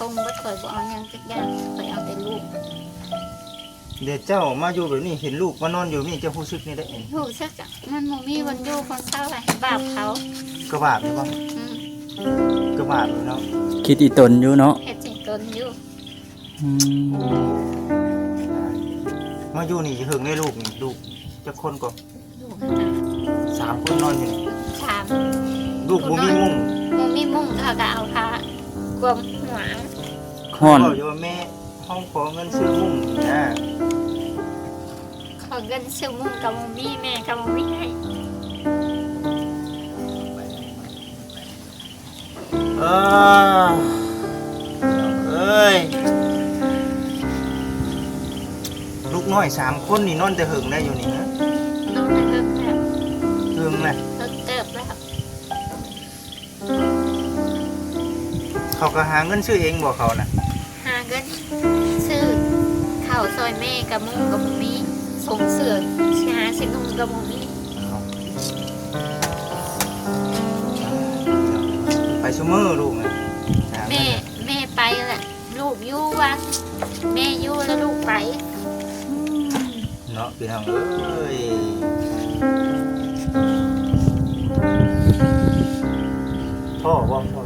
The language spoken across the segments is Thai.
งบ่เคยบ่เอาหยังจักอย่างเคยเอาแต่ลูกเดี๋ยวเจ้ามาอยู่แบบนี้เห็นลูกมานอนอยู่นี่เจ้ารู้สึกนี่ได้รู้สึกอะมันบ่มีวันอยู่คนเศร้าเลยบาปเขากระบาดหรือเปล่า กระบาดเนาะ คิดอีตนอยู่เนาะ เฮ็ดสิตนอยู่ มาอยู่นี่จะถึงได้ลูกนี่ลูกจะคนก็ ลูกนะ 3 คนนอนอยู่นี่ ถาม ลูกบ่มีมุ้ง บ่มีมุ้งเขาก็เอาผ้ากลมหัว ฮ้อน บอกอยู่ว่าแม่ห้องขอเงินซื้อมุ้งนี่นะ ขอเงินซื้อมุ้งก็บ่มีแม่ก็บ่มีให้ เอ้ยลูกน้อย3 คนนี่นอนแต่หึงได้อยู่นี่นะ น้องนั่นเลิกแล้ว หึงนะ เลิกเติบแล้ว เขาก็หาเงินซื้อเองบ่เขาน่ะ หาเงินซื้อข้าวซอยแม่กับมุ้งกับบ่มีส่งเสื้อสิหาสินุ่งกับบ่มี ไปซุมื้อลูกนะหาเงิน แม่ไปแหละลูกอยู่วัดแม่อยู่แล้วลูกไป เนาะพี่น้องเอ้ยพ่อว่าพ่อ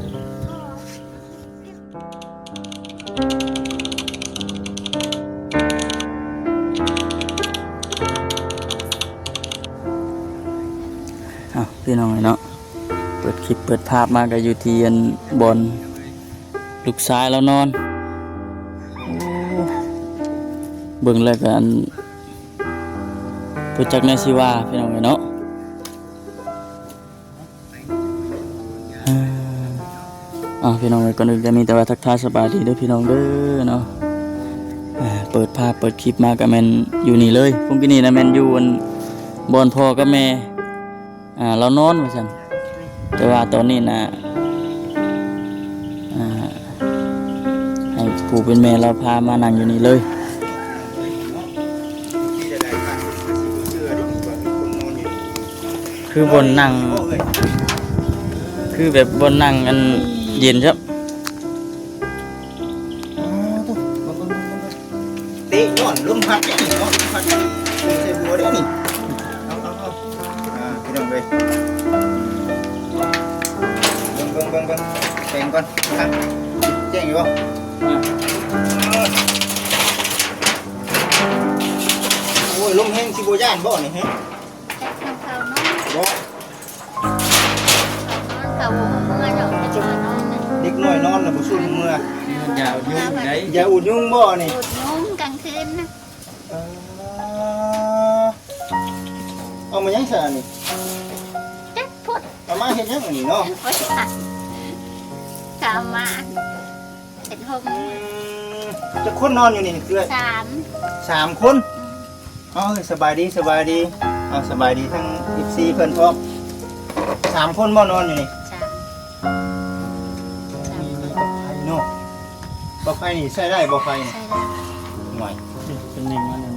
พี่น้องเนาะเปิดคลิปเปิดภาพมาก็อยู่ที่อันบอนลูกชายแล้วนอนเบิ่งแล้วก็อันเปิดจักแนวสิว่าพี่น้องเนาะพี่น้องก่อนอื่นจะมีแต่ว่าทักทายสบายดีเด้อพี่น้องเด้อเนาะเปิดภาพเปิดคลิปมาก็แม่นอยู่นี่เลยพรุ่งนี้นะแม่นอยู่อันบอนพ่อกับแม่เรานอนว่าซั่นแต่ว่าตอนนี้นะให้ผู้เป็นแม่เราพามานั่งอยู่นี่เลยคือบนนั่งคือแบบบนนั่งอันเย็นครับ เตะย้อนลมพัดนี่เนาะลมพัดใส่บัวได้นี่เอาพี่น้องเลยเบิ่งแข่งก่อนครับแจ้งอยู่บ่โอ้ยลมแห้งสิบ่ย่านบ่นี่ฮะ แต่เขานอน บ่ เขาบ่เมื่อดอกจะมานอนนะ เด็กน้อยนอนแล้วบ่สู้เมื่อ อย่ายุ่งได้ อย่าอุดยุ่งบ่นี่ อุดนุ่งกลางคืนนะ เอามายังซะนี่ จักพุด เอามาเฮ็ดยังนี่เนาะ ไว้ตัดสามมาเป็นห้อง จะคนนอนอยู่นี่คือ 3 3 คนเอาสบายดีสบายดีเอาสบายดีทั้ง14เพิ่นพร้อม3 คนบ่นอนอยู่นี่ 3 เนาะบ่ไฟนี่ใช้ได้บ่ไฟนี่ ใช่แล้ว หน่อย เป็นหนึ่งมันเลย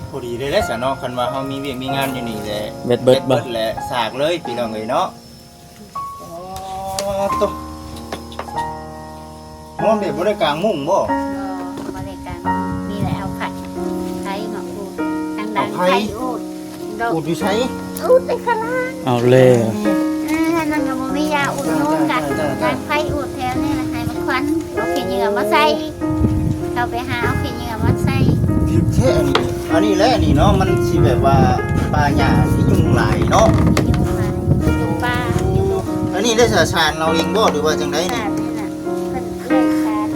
พอดีเลยแหละซะเนาะคันว่าเฮามีเวียกมีงานอยู่นี่แหละ เบ็ดเบิดบ่ แหละสากเลยพี่น้องเอ้ยเนาะอ๋อตกนอนแบบบ่ได้กลางมุ้งบ่ รอบริการมีอะไรเอาไข่มาอูดดังๆไข่อูดดอก อุดอยู่ไส อูดไปข้างล่าง เอาเลย นั่นก็บ่มียาอูดนุ่งกันยาไข่อูดแถวนี่แหละให้มันควันเอาขี้เหงื่อมาใส่เข้าไปหาเอาขี้เหงื่อมาใส่ ผิดแท้อันนี้แหละนี่เนาะมันสิแบบว่าปลาหญ้าสิยุงหลายเนาะ อยู่มาอยู่ป่าอยู่ อันนี้ได้สาชานเราเองบ่หรือว่าจังได๋ ศา นี่ สตร์นี่น่ะเพิ่นเลื่อยศาสตร์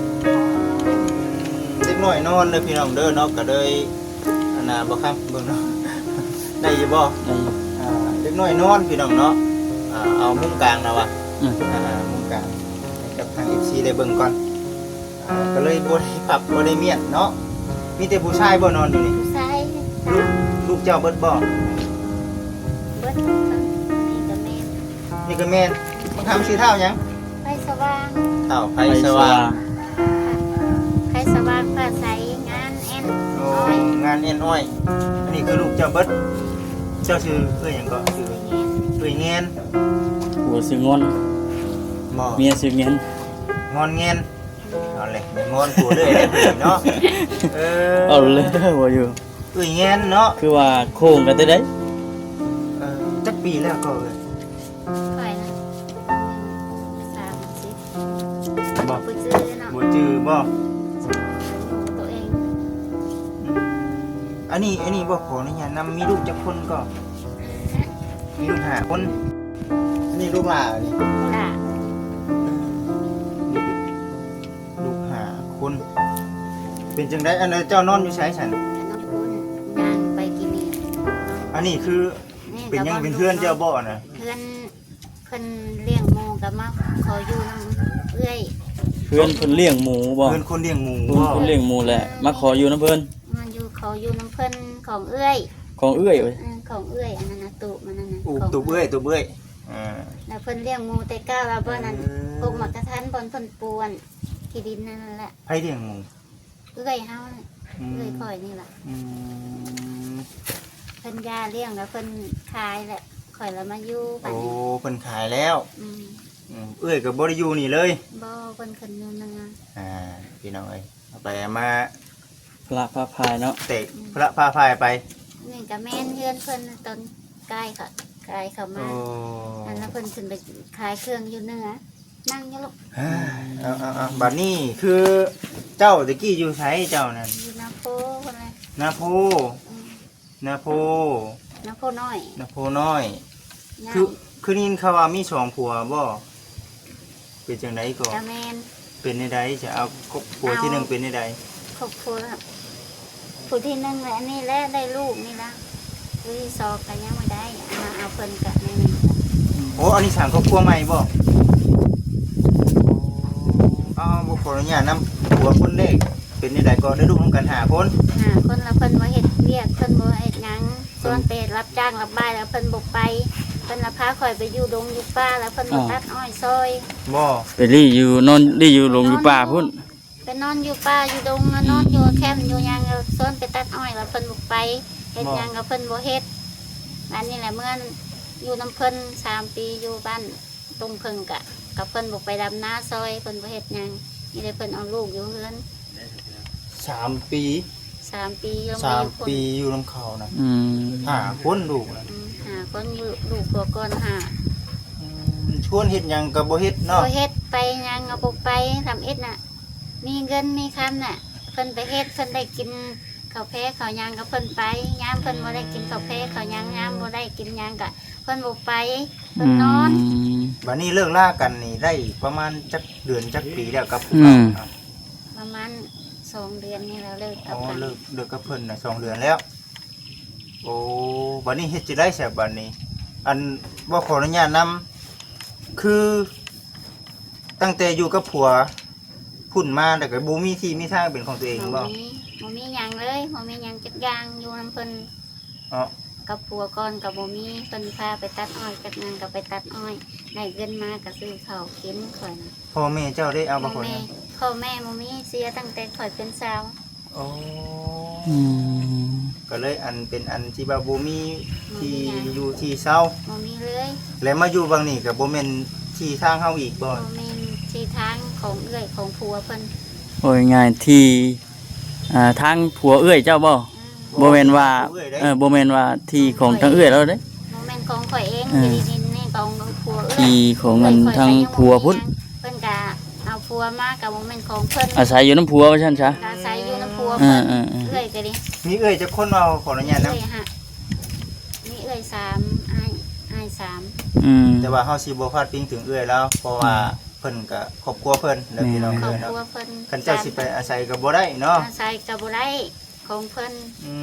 เด็กน้อยนอนเด้อพี่น้องเด้อเนาะก็เลยอันน่ะบ่ครับเบิ่งเนาะ ได้อยู่บ่ ได้ เด็กน้อยนอนพี่น้องเนาะเอามุมกลางนะวะ อืม มุมกลางให้กับทาง FC ได้เบิ่งก่อนก็เลยบ่ได้ปรับบ่ได้เมียนเนาะมีแต่ผู้ชายบ่นอนอยู่นี่ ผู้ชาย ลูกเจ้าเบิดบ่ เบิดทั้งนี่ก็แม่น นี่ก็แม่นมึงทำชื่อเท่าหยัง ไฟสว่าง เท่าไผสว่าง ไฟสว่างฟ้าใสงานแอน โอ้ อ้อย งานเอ็นอ้อยอันนี้คือลูกเจ้าเบิดเจ้าชื่อหยังก็ชื่อ อย่างเงี้ย เอ้ยแงน หัวซื้องอน บ่ เมียซื้อเงิน งอนแงน ห เอาเลยไม่งอนผัวเลยได้เพิ่นเนาะเอาเลยว่าอยู่ แงนเนาะ คือว่าโค้งกันได้ จักปีแล้วก็เลย ค่อยนะ30 บ่ ไปซื้อเนาะ บ่จื้อบ่ ตัวเอง อันนี้บ่ขออนุญาตนำมีลูกจักคนก็มีลูก5คนอันนี้ลูกหลานนี่ ล่ะ ลูก5คนเป็นจังได๋อันนั้นเจ้านอนอยู่ไสฉัน น้องคุณนางไปกินนี่ อันนี้คือเป็นยังเป็นเพื่อนเจ้าบ่น่ะ เพื่อนเพิ่นเลี้ยงหมูกับมาขออยู่น้ำเอื้อย เพื่อนเพิ่นเลี้ยงหมูบ่ เพื่อนคนเลี้ยงหมู เพิ่นคนเลี้ยงหมูแหละมาขออยู่นํเพิ่น มันอยู่ขออยู่น้ำเพิ่นของเอื้อย ของเอื้อยเว้ย ของเอื้อยอันนั้นนะตุมันนั่นน่ะ อู ของ ตัวเบ้ยแล้วเพิ่นเลี้ยงหมูแต่ก้าวแล้วเบิ่นั้นปลูกหมักกระทันบนเพิ่นปวนที่ดินนั่นแหละ ไผเลี้ยงหมู เอื้อยเฮาน่ะเอื้อยข่อยนี่ล่ะ อืม เพิ่นยาเลี้ยงแล้วเพิ่นขายแหละข่อยแล้วมาอยู่บัด โอ้ นี้ เพิ่นขายแล้ว อืม เอ้ยก็บ่ได้อยู่นี่เลย บ่เพิ่นขึ้นอยู่นั่นน่ะ พี่น้องเอ้ยเอาไปมา พระพาพายเนาะ เตะพระพาพายไป นี่ก็แม่นเฮือนเพิ่นตอนใกล้ค่ะใกล้เข้ามา โอ้ อันนั้นเพิ่นขึ้นไปขายเครื่องอยู่เหนือนั่งอยู่ลูก เอาบัดนี้คือเจ้าตะกี้อยู่ไสเจ้านั่น อยู่นาโพคนเลย นาโพ อืม นาโพ นาโพน้อย นาโพน้อย ย่าง คือนี่เขาว่ามี2ผัวบ่เป็นจังไดก็ กะแมน เป็นในใดจะเอาผัวที่หนึ่งเป็นในใด ครอบครัวครับผู้ที่หนึ่งและอันนี้และได้ลูกนี่ละผู้ที่สองก็ยังไม่ได้มาเอาเพิ่นกะในนี้ โอ้อันนี้สั่งครอบครัวใหม่บ่บ่ขออนุญาตนำผัวคนแรกเป็นในใดก็ได้ลูกนำกัน5คน คนละเพิ่นบ่เฮ็ดเวียกเพิ่นบ่เฮ็ดหยังส่วนไปรับจ้างรับบ้านแล้วเพิ่นบ่ไปเพิ่นละพาข่อยไปอยู่ดงอยู่ป่าแล้วเพิ่นบ่ตัดอ้อยซอย บ่ ไปรี่อยู่นอนรี่อยู่ลงอยู่ป่าพุ่น ไปนอนอยู่ป่าอยู่ดงนอนอยู่แคมป์อยู่หยังแล้วส่วนไปตัดอ้อยแล้วเพิ่นบ่ไปเฮ็ดหยังก็เพิ่นบ่เฮ็ดอันนี้แหละเมื่ออยู่น้ำเพิ่น3 ปีอยู่บ้านตรงเพิ่งกะกับเพิ่นบ่ไปดำนาซอยเพิ่นบ่เฮ็ดหยังนี่เลยเพิ่นเอาลูกอยู่เฮือน 3 ปี 3 ปีลงไป 3 ปีอยู่นำเขานะ 5 คนลูกนะ หาคนอยู่ลูกตัวก่อนหา ชวนเฮ็ดหยังก็บ่เฮ็ดเนาะ บ่เฮ็ดไปหยังเอาบ่ไปทำเอ็ดน่ะ มีเงินมีคำน่ะเพิ่นไปเฮ็ดเพิ่นได้กินข้าวแพ้ข้าวหยังก็เพิ่นไปยามเพิ่นบ่ได้กินข้าวแพ้ข้าวหยังยามบ่ได้กินหยังก็เพิ่นบ่ไปเพิ่นนอน บัดนี้เลิกลากันนี่ได้ประมาณจักเดือนจักปีแล้วกับผู้ อื เขา ม ประมาณ2 เดือนนี่แล้วเลิก อ๋ กั อบ กัน เลิกกับเพิ่นน่ะ2 เดือนแล้ว โอ้บัดนี้เฮ็ดจะได้แซ่บบัดนี้ อันบ่ขออนุญาตนำคือ ตั้งแต่อยู่กับผัวพุ่นมาแต่ก็บ่มีที่มีทางเป็นของตัวเองบ่ บ่มีหยังเลยบ่มีหยังจักอย่างอยู่นำเพิ่น อ๋อ กับผัวก่อนกับบ่มีเพิ่นพาไปตัดอ้อยจักนางก็ไปตัดอ้อยได้เงินมาก็ซื้อข้าวกินข่อยน่ะ พ่อแม่เจ้าได้เอาบ่ขออนุญาต พ่อแม่บ่มีเสียตั้งแต่ข่อยเป็นสาว โอ้ อืม ก็เลยอันเป็นอันที่ว่าบ่มีที่อยู่ที่เศร้า บ่มีเลย และมาอยู่บางนี่ก็บ่แม่นที่ทางเฮาอีกบ่ บ่แม่นที่ทางของเอื้อยของผัวเพิ่น โอ้ยง่ายที่ทางผัวเอื้อยเจ้าบ่บ่แม่นว่าบ่แม่นว่าที่ของทางเอื้อยเราเด้ บ่แม่นของข่อยเองที่ดินนี่ของผัวเอื้อย ที่ของเงินทางผัวพุ่น เพิ่นก็เอาผัวมาก็บ่แม่นของเพิ่น อาศัยอยู่น้ำผัวว่าซั่นซะ อาศัยอยู่นำผัว เอ เพิ่น อ เอื้อยก็ดิ มีเอ้ยจักคนเอาขออนุญาตนำ เอื้อยฮะมีเอื้อย3อ้าย3 อืม แต่ว่าเฮาสิบ่พาดพิงถึงเอื้อยแล้วเพราะว่าเพิ่นก็ครอบครัวเพิ่นแล้วพี่น้อง ครอ เอ้ บ ย ค เนาะ รัวเพิ่น คันเจ้าสิไปอาศัยก็บ่ได้เนาะ อาศัยก็บ่ได้ของเพิ่น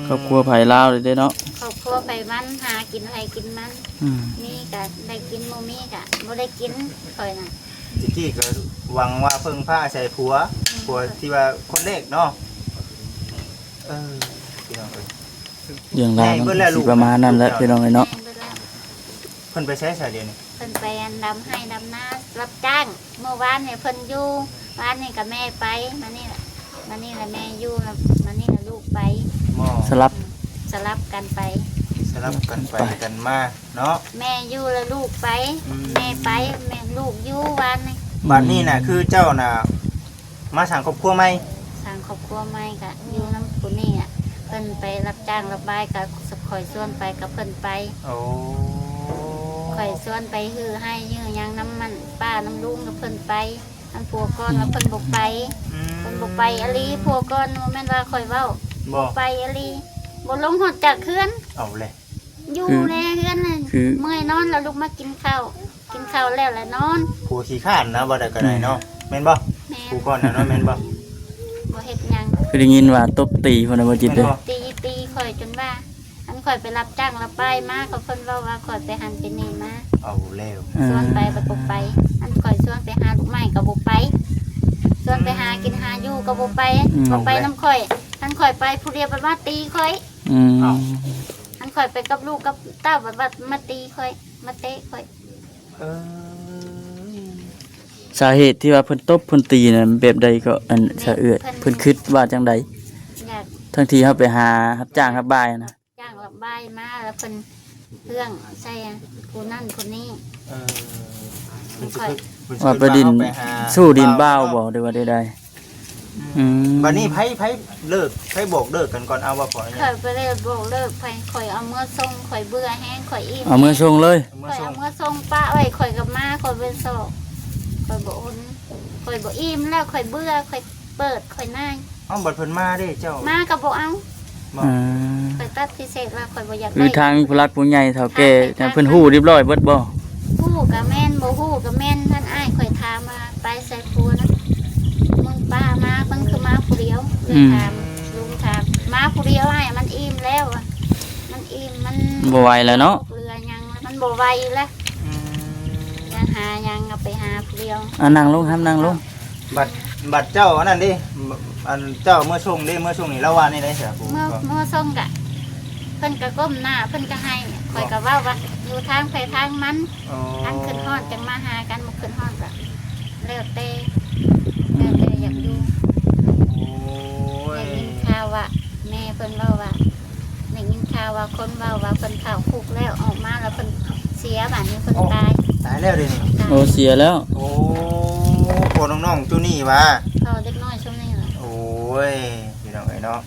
ครอบครัวไผลาวเลยเด้เนาะ ครอบครัวไปมันหากินไผกินมัน อืม มีก็ได้กินบ่มีก็บ่ได้กินข่อยน่ะ ตะกี้ก็หวังว่าเพิ่งพาอาศัยผัวที่ว่าคนแรกเนาะพี่น้องเอ้ย เรื่องราวมันก็สิประมาณนั้นแหละพี่น้องเอ้ยเนาะ แม่นเบิดแล้ว เพิ่นไปใช้สายเดียวนี่ เพิ่นไปอันดำให้ดำนารับจ้างเมื่อวานเนี่ยเพิ่นอยู่วานนี่กับแม่ไปมานี่แหละแม่อยู่แล้วมานี่แหละลูกไป หม้อ สลับ สลับกันไป สลับกันไปกันมาเนาะ แม่อยู่แล้วลูกไป แม่ไปแม่ลูกอยู่วานนี่ บัดนี้น่ะคือเจ้าน่ะ มาสร้างครอบครัวใหม่ สร้างครอบครัวใหม่ก็อยู่น้ำผู้นี่อ่ะเพิ่นไปรับจ้างรับบายก็ข่อยส่วนไปกับเพิ่นไป โอ้ ข่อยส่วนไปฮือให้ยื้อหยังน้ำมันป้าน้ำลุงกับเพิ่นไปอันผัวก่อนว่าเพิ่นบ่ไปเพิ่นบ่ไปอลีผัวก่อนบ่แม่นว่าข่อยเว้า บ่ ไปอลีบ่ลงหอดจากเฮือน เอาเลย อยู่ในเฮือนนั่นเมื่อยนอนแล้วลุกมากินข้าวแล้วแหละนอน ผู้ขี้ข้านนะบ่ได้ก็ได้เนาะแม่นบ่ แม่ ผู้ก่อนน่ะเนาะแม่นบ่ บ่เฮ็ดหยัง คือได้ยินว่าตบตีเพิ่นน่ะบ่จิตเด้อ ตีข่อยจนว่าอันข่อยไปรับจ้างรับป้ายมาเขาเพิ่นเว้าว่าข่อยไปหันไปนี่มา เอาแล้ว ส่วนไปบ่ไป อันข่อยส่วนไปหาลูกไม้ก็บ่ไปส่วนไปหากินหาอยู่ก็บ่ไปบ่ไปนำข่อยอันข่อยไปผู้เดียวบัดว่าตีข่อย อืม อันข่อยไปกับลูกกับเต้าบัดว่ามาตีข่อยมาเตะข่อย เออ สาเหตุที่ว่าเพิ่นตบเพิ่นตีน่ะแบบใดก็อันสะเอื้อยเพิ่นคิดว่าจังใด อยาก ทั้งที่เฮาไปหารับจ้างรับบายนะ จ้างรับป้ายมาแล้วเพิ่นเรื่องใช่ผู้นั่นคนนี้ เออเพิ่นสิคิด ว่าไปดิน เอไปหา สู้ดินบ้าวบ่ได้ว่าใดๆอืม บัดนี้ไผเลิกไผบอกเลิกกันก่อนเอาว่าขออนุ ข่ ญา อ ต ยไปเลยบอกเลิกไปข่อยเอาเมื่อส่งข่อยเบื่อแห้งข่อยอิ่ม เอามือส่งเลย เมื่อ ข่อย ส่ เอา ง เมื่อส่งป้าไว้ข่อยกับมาข่อยเป็นโซกข่อยบ่อุ่นข่อยบ่อิ่มแล้วข่อยเบื่อข่อยเปิดข่อยน่าย เอ้าบัดเพิ่นมาเด้เจ้า มากับบ่เอา บ่ อ่า ข่อยตัดพิเศษว่าข่อยบ่อยาก คือ ได้ ทางผู้รักผู้ใหญ่เฒ่าแก่แต่เพิ่นฮู้เรียบร้อยเบิดบ่ ฮู้กับแม่นบ่ฮู้กับแม่นท่านอ้ายข่อยถามว่าไปใส่ปูนะมึงป้ามาเบิ่งคือมาผู้เดียวเลยถามลุงถามมาผู้เดียวอ้ายมันอิ่มแล้วอะมันอิ่มมัน บ่ไหวแล้วเนาะ เรือยังมันบ่ไหวแล้ว อืม ยังหายังเอาไปหาผู้เดียว อ่ะนั่งลงครับนั่งลง บัดเจ้าอันนั้นดิอันเจ้าเมื่อส่งดิเมื่อส่งนี่แล้วว่านี่ได้เสียผู้ เมื่อส่งกะเพิ่นก็ก้มหน้าเพิ่นก็ให้ข่อยก็เว้าว่าอยู่ทางไปทางมัน อ๋อ อันขึ้นฮอดจังมาหากันบ่ขึ้นฮอดก็แล้วแต่อยากอยู่ โอ้ย ได้ยินข่าวว่าแม่เพิ่นเว้าว่าได้ยินข่าวว่าคนเว้าว่าเพิ่นเข้าคุกแล้วออกมาแล้วเพิ่นเสียบัดนี้เพิ่นตาย ตายแล้วเดินี่ ตาย โอ้เสียแล้ว โอ้โหน้องๆตัวนี้วะ เขาเด็กน้อยช่วงนี้ล่ะ โอ้ยพี่น้องไอ้เนาะ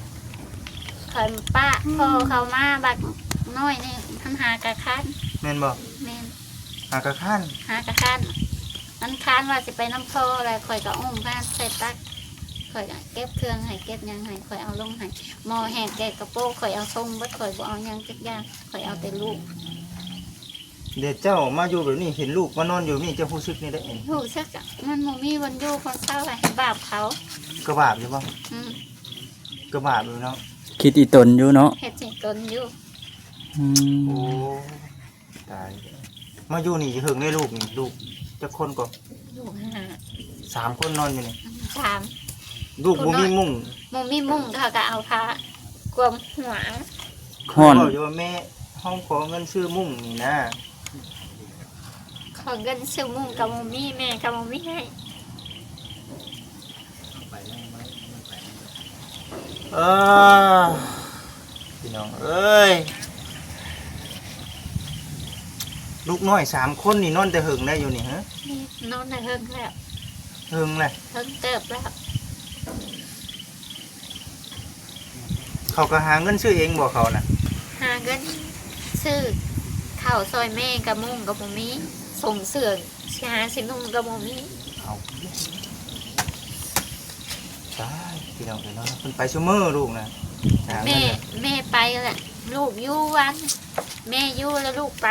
ข่อยป้าพ่อเขามาบักน้อยนี่ทันหากะคัน แม่นบ่ แม่น หากระคัน หากะคันมันคานว่าสิไปน้ำโพอะไรข่อยก็อุ้มพานใส่ตักข่อยก็เก็บเครื่องให้เก็บหยังให้ข่อยเอาลงให้หม้อแห้งแกะกระโปงข่อยเอาส่งเบิดข่อยบ่เอาหยังจักอย่างข่อยเอาแต่ลูก เดี๋ยวเจ้ามาอยู่แบบนี้เห็นลูกมานอนอยู่นี่เจ้ารู้สึกนี่ได้เอง ลูกชักจะมันบ่มีวันอยู่คนเศร้าให้บาปเขา กระบาดอยู่บ่ อืม กระบาดอยู่เนาะ คิดอีตนอยู่เนาะ เฮ็ดให้ตนอยู่ อื โอ้ ม ตายมาอยู่นี่เฮิงได้ลูกนี่ลูกจักคนก็ ลูกหา 3คนนอนอยู่นี่ ถาม ลูกบ่มีมุ้ง บ่มีมุ้งเขาก็เอาผ้ากวมหัว ฮ้อน เขาอยู่ว่าแม่ห้องขอเงินซื้อมุ้งนี่นะ ขอเงินซื้อมุ้งกับบ่มีแม่กับบ่มีให้ เออพี่น้องเอ้ยลูกน้อย3คนนี่นอนแต่เฮิงได้อยู่นี่ฮะ นี่นอนได้เฮิงแล้ว เฮิงเลย เฮิงเติบแล้ว เขาก็หาเงินซื้อเองบ่เขาน่ะ หาเงินซื้อข้าวซอยแม่กับมุ้งกับบ่มีส่งเสื้อสิหาสินุ่งกับบ่มี เอาใช่พี่น้องเนาะเพิ่นไปซุมื้อลูกนะหาเงิ แม่ นน่ะ แม่ไปแหละลูกอยู่วัน แม่อยู่แล้วลูกไป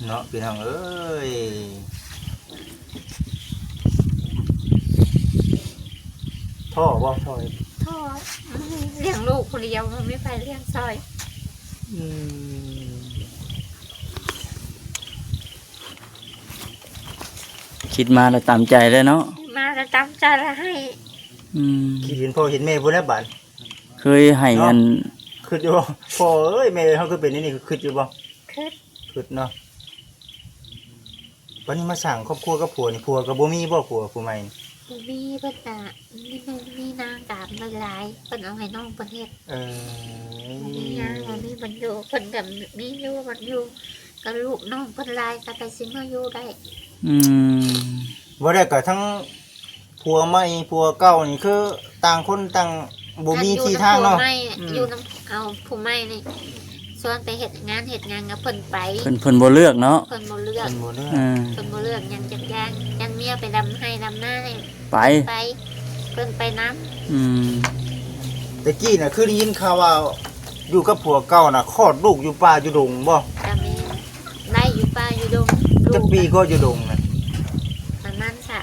เนาะพี่น้องเอ้ยท่อบ่ท่อ ท่อเลี้ยงลูกคนเดียวมันไม่ไปเลี้ยงซอย อืม คิดมาแล้วตามใจเลยเนาะ มาแล้วจำใจแล้วให้ อืม คิดเห็นพ่อเห็นแม่บ่แล้วบาด เคยให้อัน คิดอยู่บ่พ่อเอ้ยแม่เฮาคือเป็นนี่คิดอยู่บ่ คือ คิดเนาะวันนี้มาสั่งครอบครัวกับผัวนี่ผัวก็บ่มีบ่ผัวผู้ใหม่ มีเพิ่นน่ะมีนางตามหลายๆเพิ่นเอาให้น้องประเทศ เออ มีนางมีบรรอยู่เพิ่นกับมีอยู่บรรอยู่กับลูกน้องเพิ่นหลายก็ไปสิมาอยู่ได้ อืม บ่ได้ก็ ผัวใหม่ผัวเก่านี่คือต่างคนต่างบ่มีที่ทางเนาะ อยู่น้ำเอาผู้ไม่นี่ส่วนไปเฮ็ดงานกับเพิ่นไป เพิ่นบ่เลือกเนาะ เพิ่นบ่เลือก เป็นบ่เด้อ อ่า เพิ่นบ่เลือกหยังจักอย่างยันเมียไปดำให้ดำหน้านี่ ไป ไปเพิ่นไปน้ อืม แต่กี้น่ะคือได้ยินข่าวว่าอยู่กับผัวเก่าน่ะคลอดลูกอยู่ป่าอยู่ดงบ่ ำก็มีได้อยู่ป่าอยู่ดงลู จัก ก ปีก็อยู่ดงน่ะ ประมาณสะ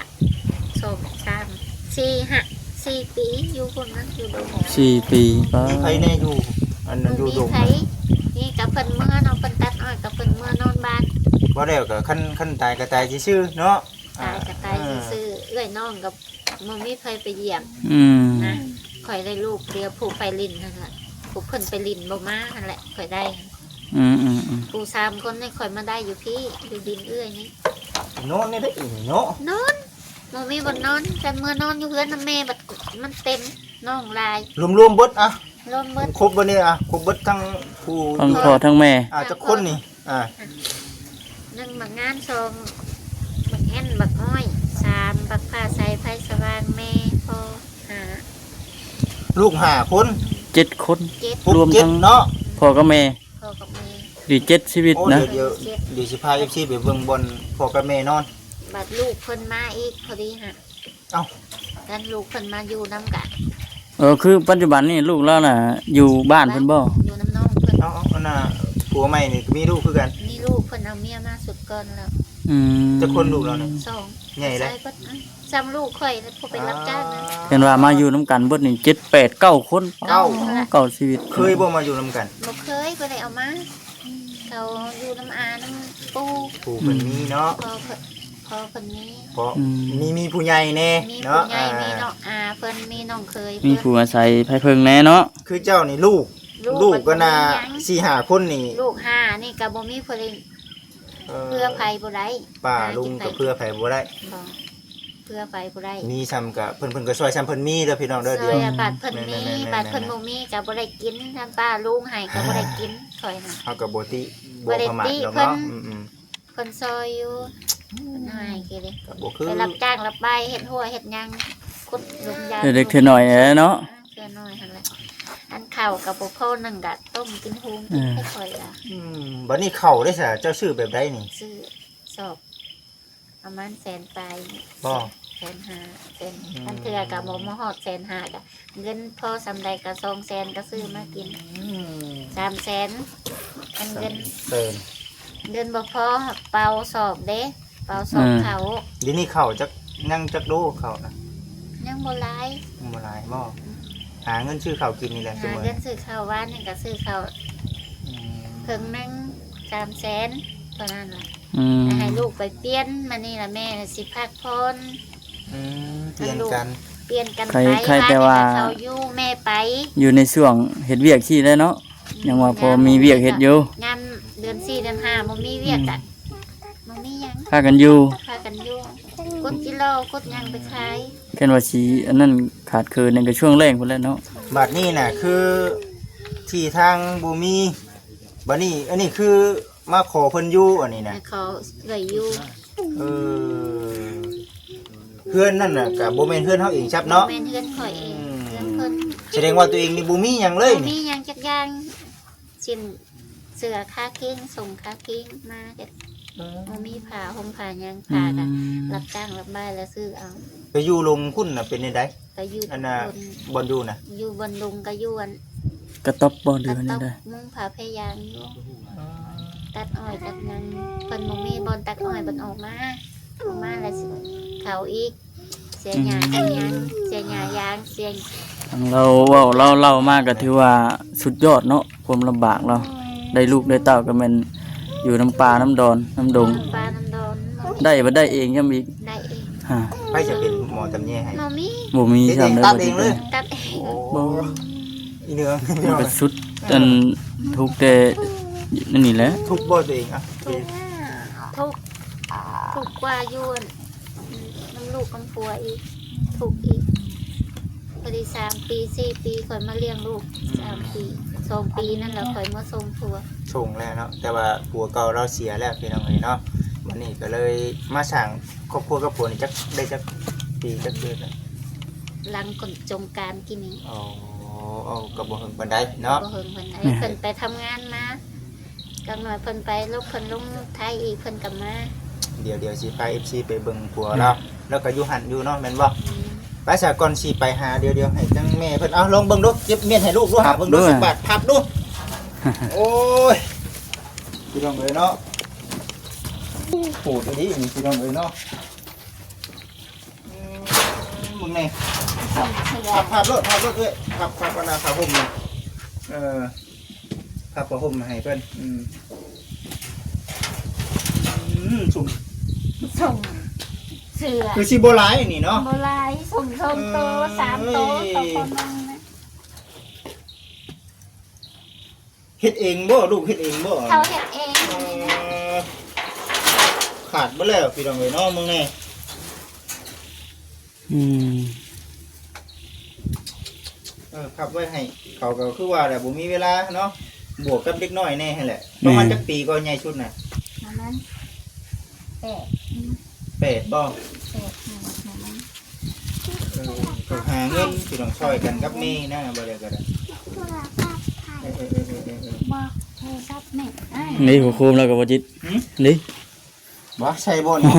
4 ปีอยู่คนนั้นอยู่ดง 4 ปีก็ มีไผแน่อยู่อันนั้นอยู่ มี ดง ไผนี่กับเพิ่นเมื่อเนาะเพิ่นตัดอ้อยกับเพิ่นเมื่อนอนบ้าน บ่แล้วก็คันตายก็ตายซื่อๆเนาะ ตายก็ตายซื่อๆเอื้อยน้องกับบ่มีไผไปเยี่ยม อืม นะข่อยได้ลูกเดียวผู้ไปลินนั่นแหละผู้เพิ่นไปลินบ่มานั่นแหละข่อยได้ อืม ผู้3คนนี่ข่อยมาได้อยู่พี่อยู่ดินเอื้อยนี่ โน่นนี่ได้อีกเนาะ นอนบ่มีบ่นอนแต่เมื่อนอนอยู่เฮือนน้ำแม่บัดมันเต็มน้องลาย รวมๆเบิดอ่ะ รวมเบิด ครบบ่เนี่ยอ่ะครบเบิดทั้งผู้ ทั้งพ่อทั้งแม่ จักคนนี่1บักงาน2บักแอนบักอ้อย3บักผ้าใสไผสว่างแม่พ่อ5 ลูก5คน 7 คน 7 พวก รวม เจ็ด ทั้ง เนาะ พ่อกับแม่ พ่อกับแม่ ดี7ชีวิต โอ้ นะ เดี๋ยวสิพา FC ไปเบิ่งบอลพ่อกับแม่นอน บัดลูกเพิ่นมาอีกพอดีฮะ เอ้า กันลูกเพิ่นมาอยู่น้ำกัน คือปัจจุบันนี่ลูกเราน่ะ อยู่บ้านเพิ่นบ่ อยู่น้ำน้องเพิ่น เอาอันน่ะผัวใหม่นี่มีลูกคือกัน มีลูกเพิ่นเอาเมียมาสุดก่อนแล้ว อืม จะคนลูกเราเนี่ย 2 ใหญ่เลย ใส่เบิดนะซ้ำลูกข่อยแล้วผู้เป็นรับจ้างนะ เห็นว่ามาอยู่นํกันเบิดนี่7 8 9 คน เก้า เก้าชีวิต เคยบ่มาอยู่นํกัน บ่เคยบ่ได้เอามาเขาอยู่น้ำอาน้ำปู ผู้เพิ่นมีเนาะ พอเพิ่นนี้ เพราะมีผู้ใหญ่แน่ มี เนาะ ผู้ใหญ่มีน้องอาเพิ่นมีน้องเคย มี เพิ่น ผู้อาศัยไผเพิงแน่เนาะ คือเจ้านี่ลูกก็น่า4-5คนนี่ ลูก5นี่ก็บ่มีเพิ่นเพื่อภัยบ่ได้ ป้าลุงก็เพื่อไผบ่ได้ บ่เพื่อภัยบ่ได้ มีซ้ำก็เพิ่นก็ช่วยซ้ำเพิ่นมีเด้อพี่น้องเด้อ ซ เดี อ ยว ยบาดเพิ่นมีบาดเพิ่นบ่มีก็บ่ได้กินท่านป้าลุงให้ก็บ่ได้กินซอยน่ะ เฮาก็บ่ติบ่ประมาทดอก เพิ่น เนาะอืม เพิ่นซอยอยู่เพิ่นให้กี่เด้ ๆก็บ่คือ ไปรับจ้างรับใบเฮ็ดหัวเฮ็ดหยังขุดหลุมยาง เด็กๆเทื่อน้อยเนาะ เทื่อน้อยหั่นแหละอันข้าวกับบ่พอนึงก็ต้มกินหุงกินให้ค่อยล่ะ บัดนี้เข้าได้ซะเจ้าชื่อแบบใดนี่ ซื้อสอบประมาณแสนปลาย บ่ 150,000อันเทื่อก็บ่มาฮอด150,000ก็เงินพอสำใดก็200,000ก็ซื้อมากิน300,000อันเงิน เติม เดินบ่พอเป่าสอบเด้เป่าสอบเขา เดี๋ยวนี้เข้าจักนั่งจักโลเข้านะ ยังบ่หลาย บ่หลายบ่หาเงินซื้อข้าวกินนี่แหละซุ หา มื้อ เงินซื้อข้าวหวานนี่ก็ซื้อข้าว อืม ครึ่งหนึง300,000เท่านั้นล่ะ อืม ให้ลูกไปเปลี่ยนมานี่ล่ะแม่น่ะสิพักพร เปลี่ยนกัน เปลี่ยนกัน ใครแต่ว่า เขาอยู่แม่ไป อยู่ในช่วงเฮ็ดเวียกที่แล้วเนาะยังว่าพอมีเวียกเฮ็ดอยู่ งานเดือน4เดือน5บ่มีเวียกอ่ะบ่มีหยัง พากันอยู่ พากันอยู่กดกิโลกดหยังไปขาย เห็นว่าสิอันนั้นขาดเคินนั่นก็ช่วงแรงพุ่นแหล้วเนาะ บัดนี้น่ะคือที่ทางบ่มีบัดนี้อันนี้คือมาขอเพิ่นอยู่อันนี้น่ะ เขาเหลืออยู่ เออเพื่อนนั่นน่ะก็บ่แม่นเพื่อนเฮาเองครับเนาะ แม่นเฮือนข่อยเองเฮือนเพิ่น แสดงว่าตัวเองนี่บ่มีหยังเลย บ่มี นี่ หยังจักอย่างชิ้นเสื้อคากิ้งส่งคากิ้งมาเฮ็ดบ่มีผ้าห่มผ้าหยังผ้าก็รับจ้างรับบ้านแล้วซื้อเอา ไปอยู่ลงคุณน่ะเป็นจังได ก็อยู่ อันน่ะ บน บ่อยู่น่ะ อยู่บนลุงก็อยู่อัน กระต๊อบบ่เดื ก อ ระ น ต๊ นี่ อบ ได้ มุงผ้าพยางอยู่ตัดอ้อยตัดหยังเพิ่นบ่มีบอนตัดอ้อยเพิ่นออกมาแล้วสิเขาอีกเสียหญ้าเสียหยังเสียหญ้ายางเสีย ทางเราเว้าเล่ามาก็ถือว่าสุดยอดเนาะความลำบากเราได้ลูกได้เต้าก็แม่นอยู่น้ำป่าน้ำดอนน้ำดง ปลาน้ำดอนบ่มี ได้บ่ได้เองย่ำอีก ได้เอง ฮะ ไปจะเป็นหมอตำแยให้ บ่มี บ่มี เฮ็ด ซ้ํ เอง ได้ ตัด บ่ เอ ได้ งเลย ตัดเอง โอ้อีเนือง มันก็สุดอันทุกข์แต่นั่นนี่แหละ ทุกบ่ตัวเองอ่ะ ทุกทุกกว่าอยู่น้ำลูกน้ำปัวอีกถูกอีกพอดี3 ปี 4 ปีข่อยมาเลี้ยงลูก3 ปี2 ปีนั่นแหละข่อยมาส่งผัว ส่งแล้วเนาะแต่ว่าผัวเก่าเราเสียแล้วพี่น้องเอ้ยเนาะวันนี้ก็เลยมาสร้างครอบครัวกับผัวนี่จักได้จัก ปีจักเดือนน่ะ หลังก่อนจงกรารกินนี้ อ๋อเอาก็บ่เฮิงปานใดเนาะ บ่เฮิงเพิ่นไอ้เพิ่นไปทำงานมากัหน่อยเพิ่นไปลบเพิ่นลงไทยอีกเพิ่นกลับมา เดี๋ยวสิพา FC ไปเบิ่งผัวเราแล้วก็อยู่หันอยู่เนาะแม่นบ่ อืม ไปซะก่อนสิไปหาเดี๋ยวให้ทั้งแม่เพิ่นเอาลองเบิ่งดูเก็บเมียนให้ลูกดูหาเบิ่งดู10 บาทพับดู โอ้ยพี่น้องเอ้ยเนาะโหดอันนี้นี่พี่น้องเอ้ยเนาะมึงนี่ ส่งเสือ พับรถเอ้ยพับปนาพับห่มนี่พับผ้าห่มมาให้เพิ่นสุ่ม ส่งเสือ คือสิบ่หลายนี่เนาะ โบราณส่งโต3โตต่อคนนึงนะ เฮ็ดเองบ่ลูกเฮ็ดเองบ่ เขาเฮ็ดเอง ขาดบ่แล้วพี่น้องเอ้ยเนาะมึงนี่ อืม พับไว้ให้เขาก็คือว่าแหละบ่มีเวลาเนาะบวกกับเด็กน้อยแน่ให้แหละประมาณจักปีก็ใหญ่สุดน่ะ ประมาณ8 8บ่ ประมาณ ก็หาเงินพี่น้องช่วยกันกับแม่นะบ่ได้ก็ได้เออ บ่โทรศัพท์แม่อ้าย นี่หัวโคมแล้วก็บ่จิตนี่ บ่ใช่บ่ อ๋ นี่ อ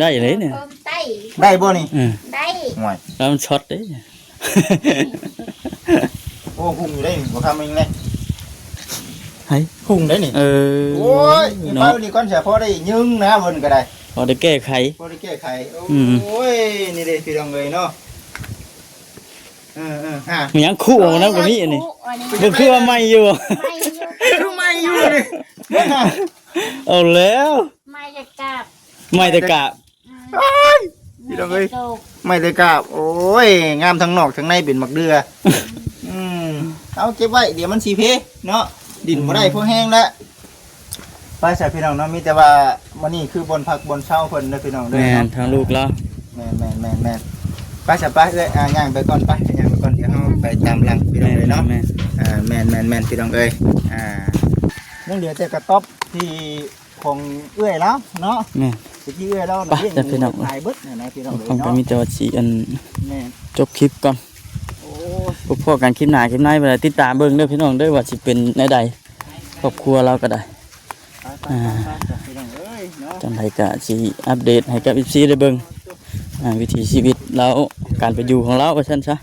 ได้เลยเนี่ย เพิ่มไต้ ได้บ่นี่ ได้ ห่วย แล้วมันช็อตเด้ โอ้หุ่งอยู่ได้นี่บ่ทำเองเลย เฮ้ย หุ่งได้นี่ เออ โอ้ยไป เนาะ นี่ก่อนเสียพอได้ยึงนะเพิ่นก็ได้ พอได้แก้ไข พอได้แก้ไขโ อืม อ้ยนี่เด้พี่น้องเอ้ยเนาะฮะ มีหยังคู่เอานำกว่านี้อันนี้ อันนี้ เบิ่งคือว่าใหม่อยู่ ไม่อยู่ ทำไมอยู่นี่เบิ่งฮะ เอาแล้ว ไม่จะกลับ ใหม่แต่กะ พี่น้องเอ้ยไม่ได้กราบโอ้ยงามทั้งนอกทั้งในเป็นหมักเดือเอาเก็บไว้เดี๋ยวมันสีเพเนาะดินบ่ได้พวกแห้งแล้วไปใส่พี่น้องเนาะมีแต่ว่ามื้อนี้คือบนผักบนเช้าเพิ่นเด้อพี่น้องเด้อ แม่น เนาะ ทางลูกแล้ว แม่นไปใส่ไปเอ้ยย่างไปก่อนไปย่างไปก่อนเดี๋ยวเฮาไปตามหลังพี่น้องเอ้ยเนาะ แม่น แม่นพี่น้องเอ้ยยังเหลือแต่กระต๊อบที่ของเอื้อยแล้วเนาะ แม่น ตะกี้เอื้อยแล้ว ไปจ้ะพี่น้อง ขายเบิดนะพี่น้องเอ้ย ฟังก็ เนาะ มีแต่ว่าสิอัน แม่น จบคลิปก่อน โอ้ พบพอกันคลิปหน้าคลิปในเวลาติดตามเบิ่งเด้อพี่น้องเด้อว่าสิเป็นแนวใดครอบครัวเราก็ได้ ไปพี่น้องเอ้ยเนาะ จังไดก็สิอัปเดตให้กับ FC ได้เบิ่งวิถีชีวิตเราการไปอยู่ของเราว่าซั่นซะ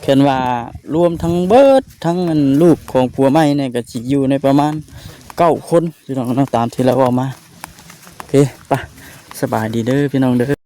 เขียนว่ารวมทั้งเบิดทั้งมันลูกของผัวใหม่เนี่ยก็สิอยู่ในประมาณ9 คนพี่น้องเนาะตามที่เราเอามาโอเคไปสบายดีเด้อพี่น้องเด้อ